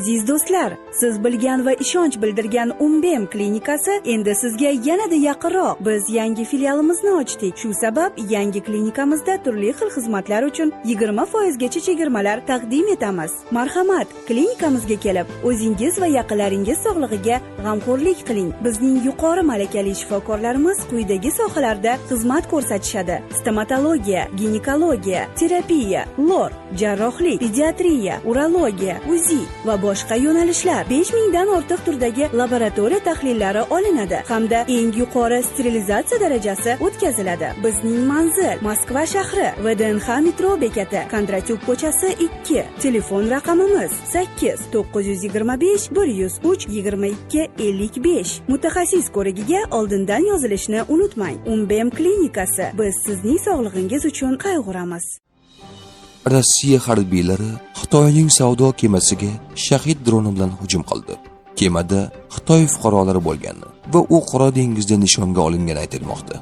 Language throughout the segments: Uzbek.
Aziz do'stlar, siz bilgan va ishonch bildirgan Umbem klinikasi endi sizga yanada yaqinroq. Biz yangi filialimizni ochdik. Shu sabab yangi klinikamizda turli xil xizmatlar uchun 20% gacha chegirmalar taqdim etamiz. Marhamat, klinikamizga kelib, o'zingiz va yaqinlaringiz sog'lig'iga g'amxo'rlik qiling. Bizning yuqori malakali shifokorlarimiz quyidagi sohalarda xizmat ko'rsatishadi: stomatologiya, ginekologiya, terapiya, lor, jarrohlik, pediatriya, urologiya, UZI va boshqa yo'nalishlar. 5000 dan ortiq turdagi laboratoriya tahlillari olinadi hamda eng yuqori sterilizatsiya darajasi o'tkaziladi. Bizning manzil Moskva shahri, VDNX metro bekati, Kondratyuk ko'chasi 2. Telefon raqamimiz 8 925 103 22 55. Mutaxassis ko'rigiga oldindan yozilishni unutmang. Umbem klinikasi. Biz sizning sog'lig'ingiz uchun qayg'uramiz. Rossiya harbiylari Xitoyning savdo kemasiga shahid droni bilan hujum qildi. Kemada Xitoy fuqarolari bo'lgan va u Qora dengizda nishonga olingani aytilmoqda.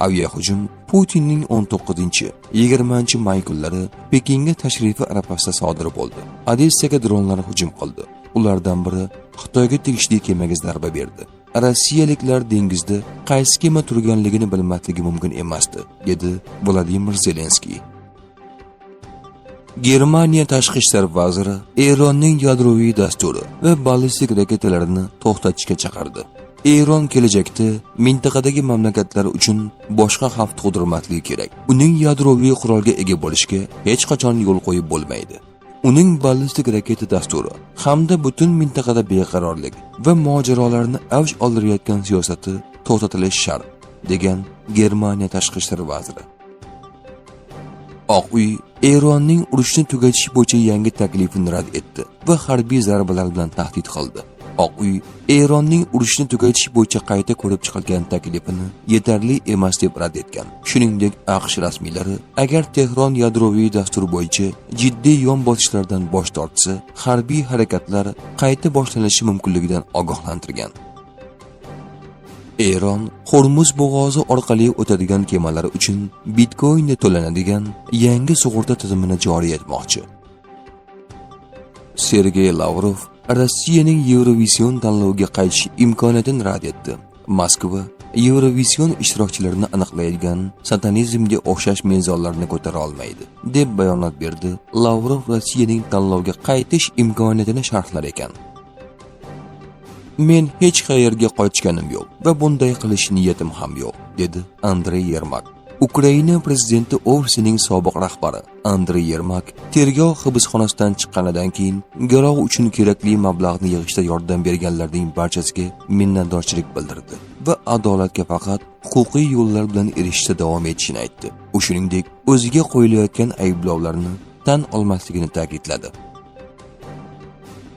Aviahujum Putinning 19-20 may kunlari Pekinga tashrifi arafasida sodir bo'ldi. Odessaga dronlar hujum qildi. Ulardan biri Xitoyga tegishli kemaga zarba berdi. Rossiyaliklar dengizda qaysi kema turganligini bilmasligi mumkin emasdi, dedi Vladimir Zelenskiy. Germaniya tashqi ishlar vaziri Eronning yadroviy dasturi va ballistik raketalarini to'xtatishga chaqirdi. Eron kelajakda mintaqadagi mamlakatlar uchun boshqa xavf tug'dirmasligi kerak. Uning yadroviy qurolga ega bo'lishiga hech qachon yo'l qo'yib bo'lmaydi. Uning ballistik raketa dasturi hamda butun mintaqada beqarorlik va mojarolarni avj oldirayotgan siyosati to'xtatilishi shart, degan Germaniya tashqi ishlar vaziri. Oq uy Eronning urushni tugatish bo'yicha yangi taklifini rad etdi va harbiy zarbalar bilan tahdid qildi. Oq uy Eronning urushni tugatish bo'yicha qayta ko'rib chiqilgan taklifini yetarli emas deb rad etgan. Shuningdek, AQSh rasmiylari agar Tehron yadroviy dastur bo'yicha jiddiy yon bosishlardan bosh tortsa, harbiy harakatlar qayta boshlanishi mumkinligidan ogohlantirgan. Eron Hormuz bo'g'ozi orqali o'tadigan kemalar uchun Bitcoin'da to'lanadigan yangi sug'urta tizimini joriy etmoqchi. Sergey Lavrov Rossiyaning Eurovision tanloviga qaytish imkoniyatini rad etdi. Moskva Eurovision ishtirokchilarini aniqlaydigan satanizmga o'xshash mezonlarni ko'tara olmaydi, deb bayonot berdi. Lavrov Rossiyaning tanlovga qaytish imkoniyatini sharhlar ekan. Men hech qayerga qochganim yo'q va bunday qilish niyatim ham yo'q, dedi Andrey Yermak. Ukraina prezidenti O'rsining sobiq rahbari Andrey Yermak tergov hibsxonasidan chiqqanidan keyin garov uchun kerakli mablag'ni yig'ishda yordam berganlarning barchasiga minnatdorchilik bildirdi va adolatga faqat huquqiy yo'llar bilan erishishda davom etishini aytdi. U shuningdek, o'ziga qo'yilayotgan ayblovlarni tan olmasligini ta'kidladi.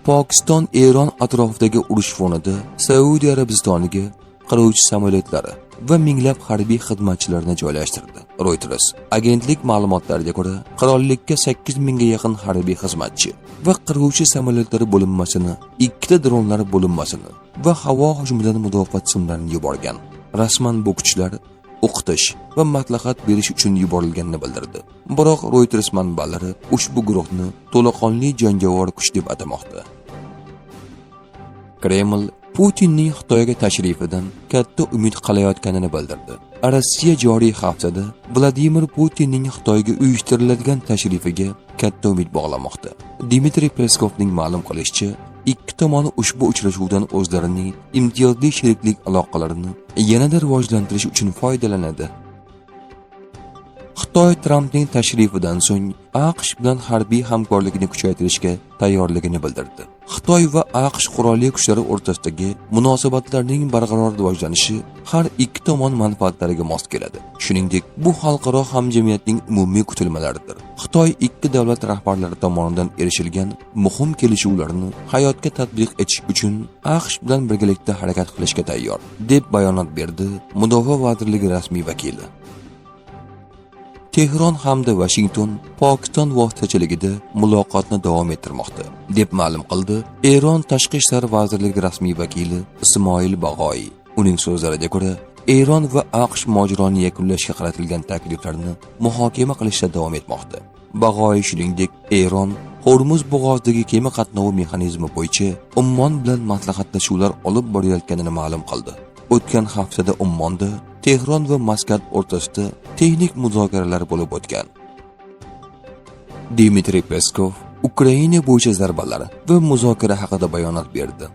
Pokiston Eron atrofidagi urush fonida Saudiya Arabistoniga qiruvchi samolyotlari va minglab harbiy xizmatchilarni joylashtirdi. Reuters agentlik ma'lumotlariga ko'ra, qirollikka 8000 ga yaqin harbiy xizmatchi va qiruvchi samolyotlari bo'linmasini, 2 dronlar bo'linmasini va havo hujumidan mudofaa tizimlarini yuborgan. Rasman bu kuchlar o'qitish va maslahat berish uchun yuborilganini bildirdi. Biroq Reuters manbalari ushbu guruhni to'laqonli jangovar kuch deb atamoqda. Kreml Putinning Xitoyga tashrifidan katta umid qilayotganini bildirdi. Rossiya joriy haftada Vladimir Putinning Xitoyga uyushtiriladigan tashrifiga katta umid bog'lamoqda. Dmitriy Peskovning ma'lum qilishicha, ikki tomon ushbu uchrashuvdan o'zlarining imtiyozli sheriklik aloqalarini yanada rivojlantirish uchun foydalanadi. Xitoy Trampning tashrifidan so'ng AQSh bilan harbiy hamkorlikni kuchaytirishga tayyorligini bildirdi. Xitoy va AQSh qurolli kuchlari o'rtasidagi munosabatlarning barqaror rivojlanishi har ikki tomon manfaatlariga mos keladi. Shuningdek, bu xalqaro hamjamiyatning umumiy kutilmalaridir. Xitoy ikki davlat rahbarlari tomonidan erishilgan muhim kelishuvlarni hayotga tatbiq etish uchun AQSh bilan birgalikda harakat qilishga tayyor, deb bayonot berdi Mudofaa vazirligi rasmiy vakili. Tehron hamda Washington Pokiston vositachiligida muloqotni davom ettirmoqda, deb ma'lum qildi Eron tashqi ishlar vazirligi rasmiy vakili Ismoil Bag'oy. Uning so'zlariga ko'ra, Eron va AQSh mojironi yakunlashga qaratilgan takliflarni muhokama qilishda davom etmoqda. Bag'oy shuningdek, Eron Hormuz bo'g'ozidagi kema qatnovi mexanizmi bo'yicha Ummon bilan maslahatlashuvlar olib borayotganini ma'lum qildi. O'tgan haftada Ummonda Tehron va Maskat o'rtasida texnik muzokaralar bo'lib o'tgan. Dmitriy Peskov Ukraina bo'yicha zarbalar va muzokara haqida bayonot berdi.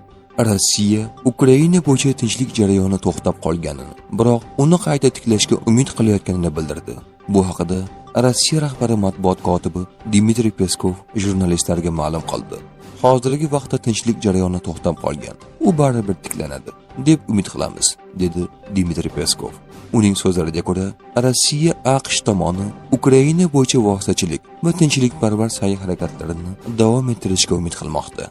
Rossiya Ukraina bo'yicha tinchlik jarayoni to'xtab qolganini, biroq uni qayta tiklashga umid qilayotganini bildirdi. Bu haqida Rossiya rahbari matbuot kotibi Dmitriy Peskov jurnalistlarga ma'lum qildi. Hozirgi vaqtda tinchlik jarayoni to'xtab qolgan. U baribir tiklanadi deb umid qilamiz, dedi Dmitriy Peskov. Uning so'zlariga ko'ra, Rossiya AQSh tomoni Ukraina bo'yicha vositachilik va tinchlikparvar sa'y harakatlarini davom ettirishga umid qilmoqda.